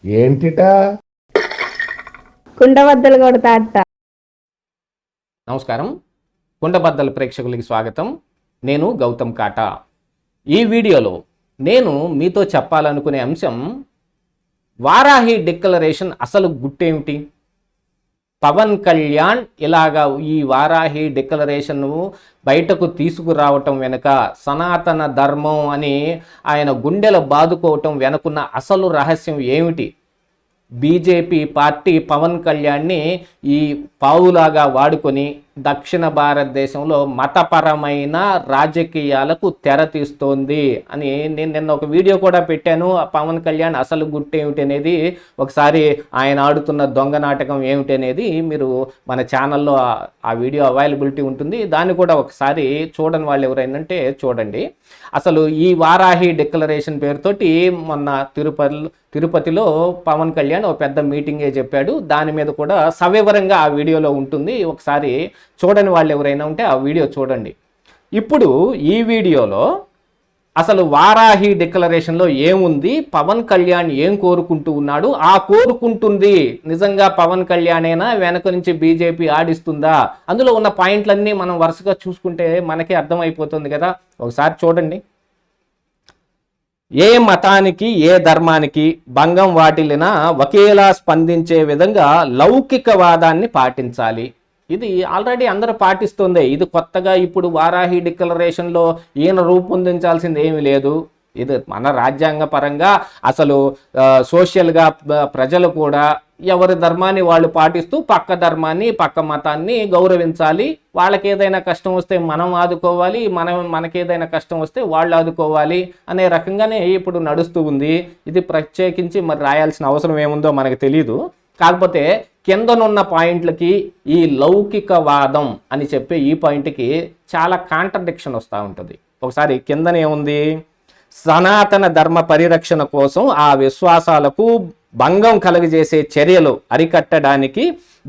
ఏంటిట కుండబద్దలు కొడతా అట్ట. నమస్కారం, కుండబద్దల ప్రేక్షకులకి స్వాగతం. నేను గౌతమ్ కాటా. ఈ వీడియోలో నేను మీతో చెప్పాలనుకునే అంశం వారాహి డిక్లరేషన్ అసలు గుట్టేమిటి. పవన్ కళ్యాణ్ ఇలాగా ఈ వారాహి డిక్లరేషన్ బయటకు తీసుకురావటం వెనుక సనాతన ధర్మం అని ఆయన గుండెలు బాదుకోవటం వెనుకున్న అసలు రహస్యం ఏమిటి? బీజేపీ పార్టీ పవన్ కళ్యాణ్ని ఈ పావులాగా వాడుకొని దక్షిణ భారతదేశంలో మతపరమైన రాజకీయాలకు తెరతీస్తోంది అని నేను నిన్న ఒక వీడియో కూడా పెట్టాను. పవన్ కళ్యాణ్ అసలు గుట్టేమిటి అనేది, ఒకసారి ఆయన ఆడుతున్న దొంగ నాటకం ఏమిటి అనేది మీరు మన ఛానల్లో ఆ వీడియో అవైలబిలిటీ ఉంటుంది. దాన్ని కూడా ఒకసారి చూడని వాళ్ళు ఎవరైనా చూడండి. అసలు ఈ వారాహి డిక్లరేషన్ పేరుతోటి మొన్న తిరుపతిలో పవన్ కళ్యాణ్ ఒక పెద్ద మీటింగే చెప్పాడు. దాని మీద కూడా సవివరంగా ఆ వీడియోలో ఉంటుంది. ఒకసారి చూడని వాళ్ళు ఎవరైనా ఉంటే ఆ వీడియో చూడండి. ఇప్పుడు ఈ వీడియోలో అసలు వారాహి డిక్లరేషన్లో ఏముంది, పవన్ కళ్యాణ్ ఏం కోరుకుంటూ ఉన్నాడు, ఆ కోరుకుంటుంది నిజంగా పవన్ కళ్యాణేనా, వెనక నుంచి బీజేపీ ఆడిస్తుందా, అందులో ఉన్న పాయింట్లన్నీ మనం వరుసగా చూసుకుంటే మనకే అర్థమైపోతుంది కదా. ఒకసారి చూడండి. ఏ మతానికి ఏ ధర్మానికి భంగం వాటిల్లినా ఒకేలా స్పందించే విధంగా లౌకికవాదాన్ని పాటించాలి. ఇది ఆల్రెడీ అందరూ పాటిస్తుంది. ఇది కొత్తగా ఇప్పుడు వారాహి డిక్లరేషన్లో ఈయన రూపొందించాల్సింది ఏమీ లేదు. ఇది మన రాజ్యాంగ పరంగా అసలు సోషల్గా ప్రజలు కూడా ఎవరి ధర్మాన్ని వాళ్ళు పాటిస్తూ పక్క ధర్మాన్ని పక్క మతాన్ని గౌరవించాలి. వాళ్ళకి ఏదైనా కష్టం వస్తే మనం ఆదుకోవాలి, మనకేదైనా కష్టం వస్తే వాళ్ళు ఆదుకోవాలి అనే రకంగానే ఇప్పుడు నడుస్తూ ఉంది. ఇది ప్రత్యేకించి మరి రాయాల్సిన అవసరం ఏముందో మనకు తెలియదు. కాకపోతే కిందనున్న పాయింట్లకి ఈ లౌకికవాదం అని చెప్పే ఈ పాయింట్కి చాలా కాంట్రడిక్షన్ వస్తూ ఉంటుంది. ఒకసారి కిందనే ఉంది, సనాతన ధర్మ పరిరక్షణ కోసం ఆ విశ్వాసాలకు భంగం కలుగజేసే చర్యలు అరికట్టడానికి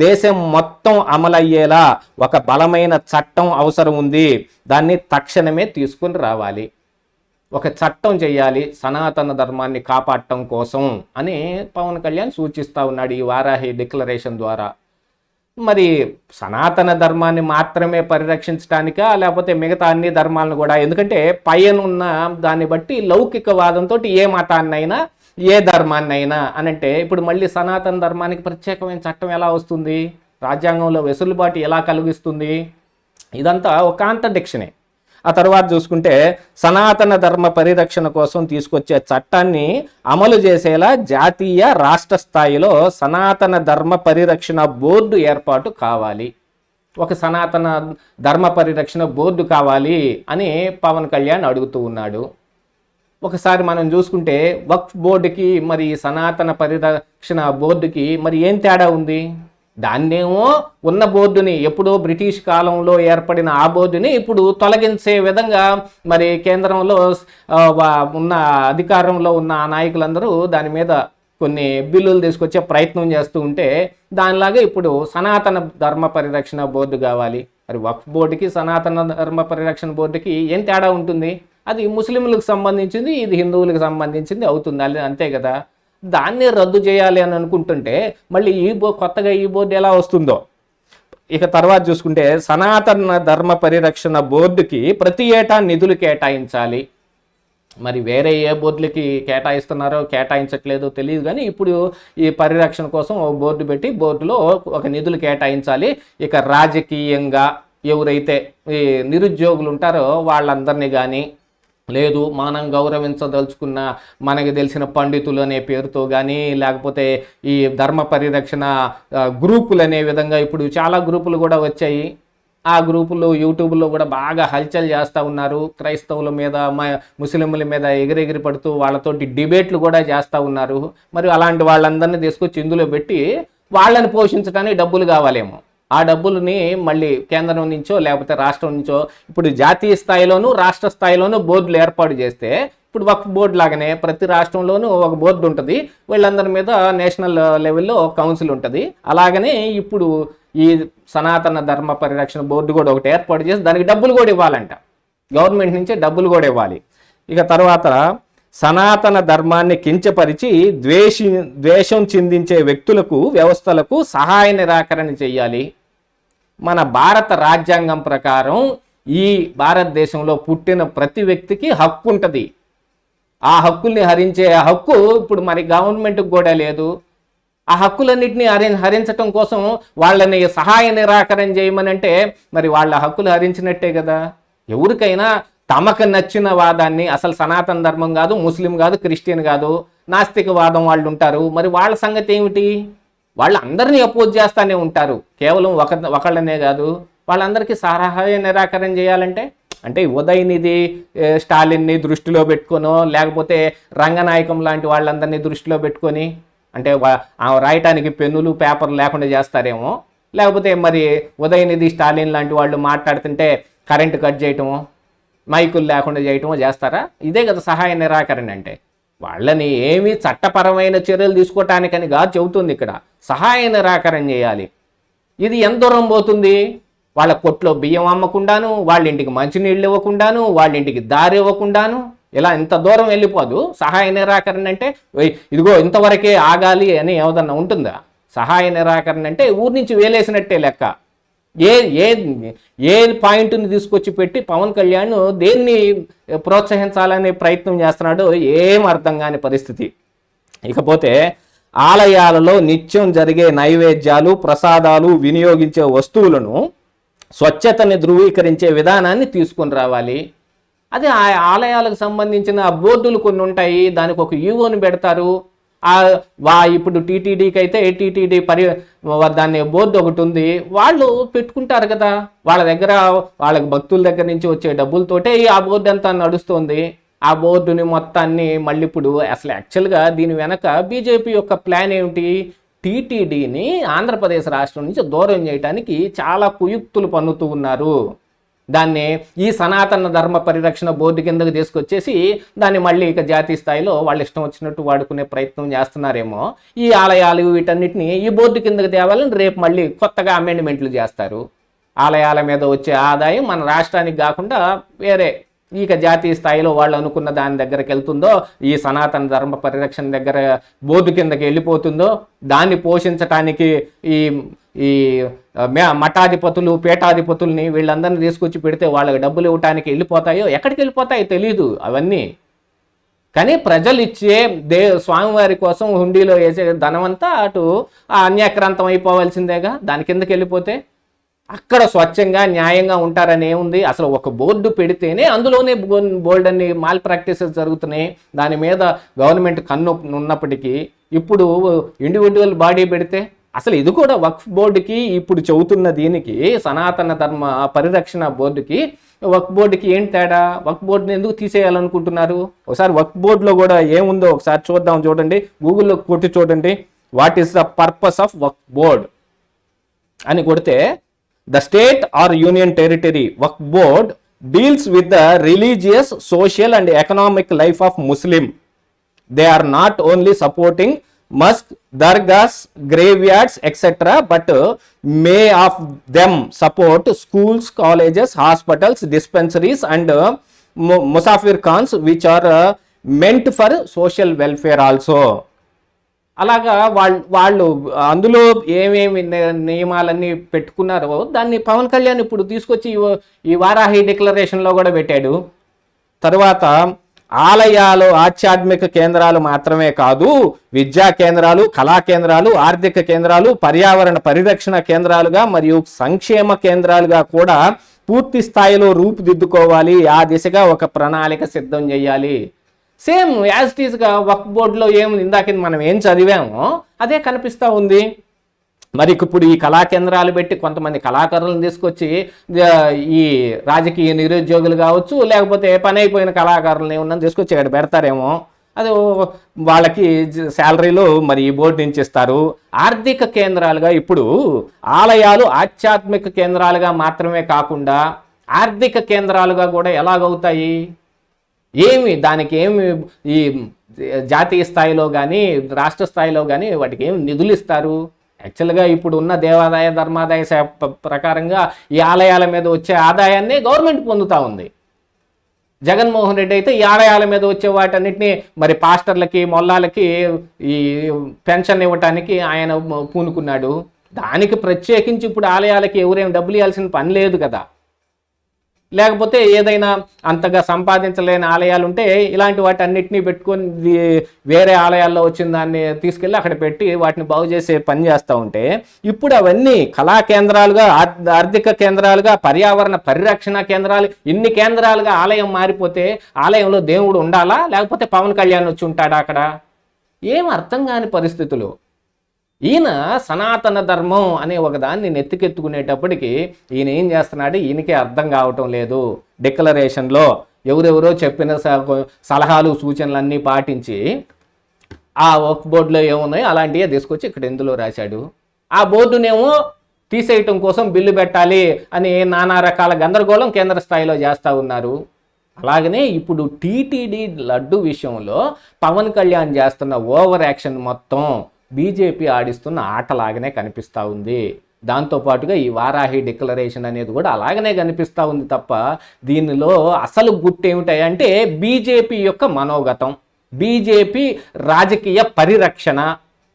దేశం మొత్తం అమలయ్యేలా ఒక బలమైన చట్టం అవసరం ఉంది. దాన్ని తక్షణమే తీసుకుని రావాలి. ఒక చట్టం చేయాలి సనాతన ధర్మాన్ని కాపాడటం కోసం అని పవన్ కళ్యాణ్ సూచిస్తూ ఉన్నాడు ఈ వారాహి డిక్లరేషన్ ద్వారా. మరి సనాతన ధర్మాన్ని మాత్రమే పరిరక్షించడానికా, లేకపోతే మిగతా అన్ని ధర్మాలను కూడా? ఎందుకంటే పైన ఉన్న దాన్ని బట్టి లౌకికవాదంతో ఏ మతాన్నైనా ఏ ధర్మాన్నైనా అనంటే ఇప్పుడు మళ్ళీ సనాతన ధర్మానికి ప్రత్యేకమైన చట్టం ఎలా వస్తుంది, రాజ్యాంగంలో వెసులుబాటు ఎలా కలిగిస్తుంది? ఇదంతా ఒక కాంట్రడిక్షనే. ఆ తర్వాత చూసుకుంటే సనాతన ధర్మ పరిరక్షణ కోసం తీసుకొచ్చే చట్టాన్ని అమలు చేసేలా జాతీయ రాష్ట్ర స్థాయిలో సనాతన ధర్మ పరిరక్షణ బోర్డు ఏర్పాటు కావాలి. ఒక సనాతన ధర్మ పరిరక్షణ బోర్డు కావాలి అని పవన్ కళ్యాణ్ అడుగుతూ ఉన్నాడు. ఒకసారి మనం చూసుకుంటే వక్ఫ్ బోర్డుకి మరి సనాతన పరిరక్షణ బోర్డుకి మరి ఏం తేడా ఉంది? దాన్నేమో ఉన్న బోర్డుని, ఎప్పుడో బ్రిటిష్ కాలంలో ఏర్పడిన ఆ బోర్డుని ఇప్పుడు తొలగించే విధంగా మరి కేంద్రంలో ఉన్న అధికారంలో ఉన్న ఆ నాయకులందరూ దాని మీద కొన్ని బిల్లులు తీసుకొచ్చే ప్రయత్నం చేస్తూ ఉంటే, దానిలాగా ఇప్పుడు సనాతన ధర్మ పరిరక్షణ బోర్డు కావాలి. మరి వక్ఫ్ బోర్డుకి సనాతన ధర్మ పరిరక్షణ బోర్డుకి ఏం తేడా ఉంటుంది? అది ముస్లింలకు సంబంధించింది, ఇది హిందువులకు సంబంధించింది అవుతుంది, అంతే కదా. దాన్ని రద్దు చేయాలి అని అనుకుంటుంటే మళ్ళీ కొత్తగా ఈ బోర్డు ఎలా వస్తుందో. ఇక తర్వాత చూసుకుంటే సనాతన ధర్మ పరిరక్షణ బోర్డుకి ప్రతి ఏటా నిధులు కేటాయించాలి. మరి వేరే ఏ బోర్డులకి కేటాయిస్తున్నారో కేటాయించట్లేదో తెలియదు, కానీ ఇప్పుడు ఈ పరిరక్షణ కోసం ఒక బోర్డు పెట్టి బోర్డులో ఒక నిధులు కేటాయించాలి. ఇక రాజకీయంగా ఎవరైతే ఈ నిరుద్యోగులు ఉంటారో వాళ్ళందరినీ కానీ, లేదు మనం గౌరవించదలుచుకున్న మనకి తెలిసిన పండితులు అనే పేరుతో కానీ, లేకపోతే ఈ ధర్మ పరిరక్షణ గ్రూపులు అనే విధంగా ఇప్పుడు చాలా గ్రూపులు కూడా వచ్చాయి. ఆ గ్రూపులు యూట్యూబ్లో కూడా బాగా హల్చల్ చేస్తూ ఉన్నారు. క్రైస్తవుల మీద ముస్లింల మీద ఎగిరెగిరి పడుతూ వాళ్ళతోటి డిబేట్లు కూడా చేస్తూ ఉన్నారు. మరి అలాంటి వాళ్ళందరినీ తీసుకొచ్చి ఇందులో పెట్టి వాళ్ళని పోషించడానికి డబ్బులు కావాలేమో. ఆ డబ్బులని మళ్ళీ కేంద్రం నుంచో లేకపోతే రాష్ట్రం నుంచో ఇప్పుడు జాతీయ స్థాయిలోనూ రాష్ట్ర స్థాయిలోనూ బోర్డులు ఏర్పాటు చేస్తే, ఇప్పుడు వక్ఫ్ బోర్డు లాగానే ప్రతి రాష్ట్రంలోనూ ఒక బోర్డు ఉంటుంది. వీళ్ళందరి మీద నేషనల్ లెవెల్లో కౌన్సిల్ ఉంటుంది. అలాగనే ఇప్పుడు ఈ సనాతన ధర్మ పరిరక్షణ బోర్డు కూడా ఒకటి ఏర్పాటు చేసి దానికి డబ్బులు కూడా ఇవ్వాలంట. గవర్నమెంట్ నుంచే డబ్బులు కూడా ఇవ్వాలి. ఇక తర్వాత సనాతన ధర్మాన్ని కించపరిచి ద్వేషం చిందించే వ్యక్తులకు, వ్యవస్థలకు సహాయ నిరాకరణ చేయాలి. మన భారత రాజ్యాంగం ప్రకారం ఈ భారతదేశంలో పుట్టిన ప్రతి వ్యక్తికి హక్కు ఉంటుంది. ఆ హక్కుల్ని హరించే హక్కు ఇప్పుడు మరి గవర్నమెంట్కి కూడా లేదు. ఆ హక్కులన్నింటినీ హరించటం కోసం వాళ్ళని సహాయ నిరాకరణ చేయమనంటే మరి వాళ్ళ హక్కులు హరించినట్టే కదా. ఎవరికైనా తమకు నచ్చిన వాదాన్ని, అసలు సనాతన ధర్మం కాదు, ముస్లిం కాదు, క్రిస్టియన్ కాదు, నాస్తికవాదం వాళ్ళు ఉంటారు. మరి వాళ్ళ సంగతి ఏమిటి? వాళ్ళు అందరినీ అపోజ్ చేస్తూనే ఉంటారు. కేవలం ఒకళ్ళనే కాదు, వాళ్ళందరికీ సహాయ నిరాకరణ చేయాలంటే అంటే ఉదయనిధి స్టాలిన్ని దృష్టిలో పెట్టుకొనో, లేకపోతే రంగనాయకం లాంటి వాళ్ళందరినీ దృష్టిలో పెట్టుకొని అంటే రాయటానికి పెన్నులు పేపర్లు లేకుండా చేస్తారేమో, లేకపోతే మరి ఉదయనిధి స్టాలిన్ లాంటి వాళ్ళు మాట్లాడుతుంటే కరెంటు కట్ చేయటమో, మైకులు లేకుండా చేయటమో చేస్తారా? ఇదే కదా సహాయ నిరాకరణ అంటే. వాళ్ళని ఏమీ చట్టపరమైన చర్యలు తీసుకోవటానికని కాదు చెబుతుంది ఇక్కడ, సహాయ నిరాకరణ చేయాలి. ఇది ఎంత దూరం పోతుంది? వాళ్ళ కొట్లో బియ్యం అమ్మకుండాను, వాళ్ళ ఇంటికి మంచినీళ్ళు ఇవ్వకుండాను, వాళ్ళ ఇంటికి దారి ఇవ్వకుండాను, ఇలా ఇంత దూరం వెళ్ళిపోదు. సహాయ నిరాకరణ అంటే ఇదిగో ఇంతవరకే ఆగాలి అని ఏదన్నా ఉంటుందా? సహాయ నిరాకరణ అంటే ఊరి నుంచి వేలేసినట్టే లెక్క. ఏ ఏ ఏ పాయింట్ని తీసుకొచ్చి పెట్టి పవన్ కళ్యాణ్ దేన్ని ప్రోత్సహించాలనే ప్రయత్నం చేస్తున్నాడో ఏం అర్థం కాని పరిస్థితి. ఇకపోతే ఆలయాలలో నిత్యం జరిగే నైవేద్యాలు, ప్రసాదాలు, వినియోగించే వస్తువులను స్వచ్ఛతని ధృవీకరించే విధానాన్ని తీసుకొని రావాలి. అదే ఆ ఆలయాలకు సంబంధించిన బోర్డులు కొన్ని ఉంటాయి, దానికి ఒక ఈవోని పెడతారు. ఇప్పుడు టీటీడీకి అయితే టీటీడీ దాన్ని బోర్డు ఒకటి ఉంది, వాళ్ళు పెట్టుకుంటారు కదా. వాళ్ళ దగ్గర వాళ్ళకి భక్తుల దగ్గర నుంచి వచ్చే డబ్బులతోటే ఆ బోర్డు అంతా నడుస్తుంది. ఆ బోర్డుని మొత్తాన్ని మళ్ళీ ఇప్పుడు అసలు యాక్చువల్గా దీని వెనక బీజేపీ యొక్క ప్లాన్ ఏమిటి? టీటీడీని ఆంధ్రప్రదేశ్ రాష్ట్రం నుంచి దూరం చేయడానికి చాలా కుయుక్తులు పన్నుతూ ఉన్నారు. దాన్ని ఈ సనాతన ధర్మ పరిరక్షణ బోర్డు కిందకు తీసుకొచ్చేసి దాన్ని మళ్ళీ ఇక జాతీయ స్థాయిలో వాళ్ళు ఇష్టం వచ్చినట్టు వాడుకునే ప్రయత్నం చేస్తున్నారేమో. ఈ ఆలయాలు వీటన్నిటిని ఈ బోర్డు కిందకు తేవాలని రేపు మళ్ళీ కొత్తగా అమెండ్మెంట్లు చేస్తారు. ఆలయాల మీద వచ్చే ఆదాయం మన రాష్ట్రానికి కాకుండా వేరే ఇక జాతీయ స్థాయిలో వాళ్ళు అనుకున్న దాని దగ్గరికి వెళ్తుందో, ఈ సనాతన ధర్మ పరిరక్షణ దగ్గర బోర్డు కిందకి వెళ్ళిపోతుందో, దాన్ని పోషించటానికి ఈ ఈ మఠాధిపతులు, పీఠాధిపతుల్ని వీళ్ళందరినీ తీసుకొచ్చి పెడితే వాళ్ళకి డబ్బులు ఇవ్వటానికి వెళ్ళిపోతాయో, ఎక్కడికి వెళ్ళిపోతాయో తెలియదు అవన్నీ. కానీ ప్రజలు ఇచ్చే స్వామివారి కోసం హుండీలో వేసే ధనమంతా అటు అన్యాక్రాంతం అయిపోవాల్సిందేగా. దాని కిందకి వెళ్ళిపోతే అక్కడ స్వచ్ఛంగా న్యాయంగా ఉంటారని ఏముంది? అసలు ఒక బోర్డు పెడితేనే అందులోనే బోల్డ్ అన్ని మాల్ ప్రాక్టీసెస్ జరుగుతున్నాయి. దాని మీద గవర్నమెంట్ కన్ను ఉన్నప్పటికీ ఇప్పుడు ఇండివిజువల్ బాడీ పెడితే అసలు ఇది కూడా వక్ఫ్ బోర్డుకి ఇప్పుడు చెబుతున్న దీనికి సనాతన ధర్మ పరిరక్షణ బోర్డుకి వక్ఫ్ బోర్డుకి ఏం తేడా? వక్ఫ్ బోర్డుని ఎందుకు తీసేయాలనుకుంటున్నారు? ఒకసారి వక్ఫ్ బోర్డులో కూడా ఏముందో ఒకసారి చూద్దాం. చూడండి, గూగుల్లో కొట్టి చూడండి, what is the purpose of Waqf board అని కొడితే, the state or union territory waqf board deals with the religious, social and economic life of Muslim. They are not only supporting mosques, dargahs, graveyards etc, but may of them support schools, colleges, hospitals, dispensaries and musafir khans which are meant for social welfare also. అలాగా వాళ్ళు అందులో ఏమేమి నియమాలన్నీ పెట్టుకున్నారో దాన్ని పవన్ కళ్యాణ్ ఇప్పుడు తీసుకొచ్చి ఈ వారాహి డిక్లరేషన్లో కూడా పెట్టాడు. తర్వాత ఆలయాలు ఆధ్యాత్మిక కేంద్రాలు మాత్రమే కాదు, విద్యా కేంద్రాలు, కళా కేంద్రాలు, ఆర్థిక కేంద్రాలు, పర్యావరణ పరిరక్షణ కేంద్రాలుగా మరియు సంక్షేమ కేంద్రాలుగా కూడా పూర్తి స్థాయిలో రూపుదిద్దుకోవాలి. ఆ దిశగా ఒక ప్రణాళిక సిద్ధం చేయాలి. సేమ్ యాజ్ ఇట్ ఈస్గా వక్ఫ్ బోర్డులో ఇందాక మనం ఏం చదివామో అదే కనిపిస్తూ ఉంది. మరి ఇప్పుడు ఈ కళా కేంద్రాలు పెట్టి కొంతమంది కళాకారులను తీసుకొచ్చి ఈ రాజకీయ నిరుద్యోగులు కావచ్చు, లేకపోతే పని అయిపోయిన కళాకారులను ఏమన్నా తీసుకొచ్చి ఇక్కడ పెడతారేమో. అది వాళ్ళకి శాలరీలు మరి ఈ బోర్డు నుంచి ఇస్తారు. ఆర్థిక కేంద్రాలుగా ఇప్పుడు ఆలయాలు ఆధ్యాత్మిక కేంద్రాలుగా మాత్రమే కాకుండా ఆర్థిక కేంద్రాలుగా కూడా ఎలాగవుతాయి? దానికి ఈ జాతీయ స్థాయిలో కానీ రాష్ట్ర స్థాయిలో కానీ వాటికి నిధులు ఇస్తారు? యాక్చువల్గా ఇప్పుడు ఉన్న దేవాదాయ ధర్మాదాయ ప్రకారంగా ఈ ఆలయాల మీద వచ్చే ఆదాయాన్ని గవర్నమెంట్ పొందుతూ ఉంది. జగన్మోహన్ రెడ్డి అయితే ఈ ఆలయాల మీద వచ్చే వాటన్నిటిని మరి పాస్టర్లకి మొల్లాలకి ఈ పెన్షన్ ఇవ్వటానికి ఆయన పూనుకున్నాడు. దానికి ప్రత్యేకించి ఇప్పుడు ఆలయాలకి ఎవరేం డబ్బులు ఇవ్వాల్సిన పని లేదు కదా. లేకపోతే ఏదైనా అంతగా సంపాదించలేని ఆలయాలు ఉంటే ఇలాంటి వాటి అన్నిటినీ పెట్టుకొని వేరే ఆలయాల్లో వచ్చిన దాన్ని తీసుకెళ్ళి అక్కడ పెట్టి వాటిని బాగు చేసే పని చేస్తూ ఉంటే, ఇప్పుడు అవన్నీ కళా కేంద్రాలుగా, ఆర్థిక కేంద్రాలుగా, పర్యావరణ పరిరక్షణ కేంద్రాలు, ఇన్ని కేంద్రాలుగా ఆలయం మారిపోతే ఆలయంలో దేవుడు ఉండాలా, లేకపోతే పవన్ కళ్యాణ్ వచ్చి ఉంటాడా అక్కడ? ఏం అర్థం కాని పరిస్థితులు. ఈయన సనాతన ధర్మం అనే ఒక దాన్ని నెత్తికెత్తుకునేటప్పటికి ఈయన ఏం చేస్తున్నాడు, ఈయనకే అర్థం కావటం లేదు. డిక్లరేషన్లో ఎవరెవరో చెప్పిన సలహాలు సూచనలన్నీ పాటించి ఆ వర్క్ బోర్డులో ఏమున్నాయో అలాంటివే తీసుకొచ్చి ఇక్కడ ఇందులో రాశాడు. ఆ బోర్డునేమో తీసేయటం కోసం బిల్లు పెట్టాలి అని నానా రకాల గందరగోళం కేంద్ర స్థాయిలో చేస్తూ ఉన్నారు. అలాగనే ఇప్పుడు టీటీడీ లడ్డు విషయంలో పవన్ కళ్యాణ్ చేస్తున్న ఓవర్ యాక్షన్ మొత్తం బీజేపీ ఆడిస్తున్న ఆటలాగానే కనిపిస్తూ ఉంది. దాంతోపాటుగా ఈ వారాహి డిక్లరేషన్ అనేది కూడా అలాగనే కనిపిస్తూ ఉంది తప్ప దీనిలో అసలు గుట్టు ఏమిటాయంటే బీజేపీ యొక్క మనోగతం, బీజేపీ రాజకీయ పరిరక్షణ,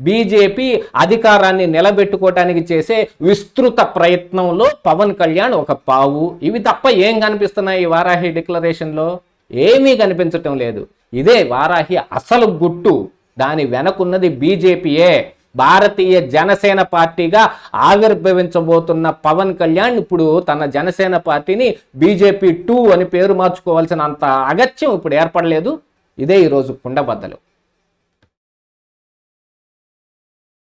బీజేపీ అధికారాన్ని నిలబెట్టుకోవటానికి చేసే విస్తృత ప్రయత్నంలో పవన్ కళ్యాణ్ ఒక పావు. ఇవి తప్ప ఏం కనిపిస్తున్నాయి ఈ వారాహి డిక్లరేషన్లో? ఏమీ కనిపించటం లేదు. ఇదే వారాహి అసలు గుట్టు. దాని వెనకున్నది బీజేపీయే. భారతీయ జనసేన పార్టీగా ఆవిర్భవించబోతున్న పవన్ కళ్యాణ్ ఇప్పుడు తన జనసేన పార్టీని బీజేపీ 2 అని పేరు మార్చుకోవాల్సిన అంత అగత్యం ఇప్పుడు ఏర్పడలేదు. ఇదే ఈరోజు కుండబద్దలు.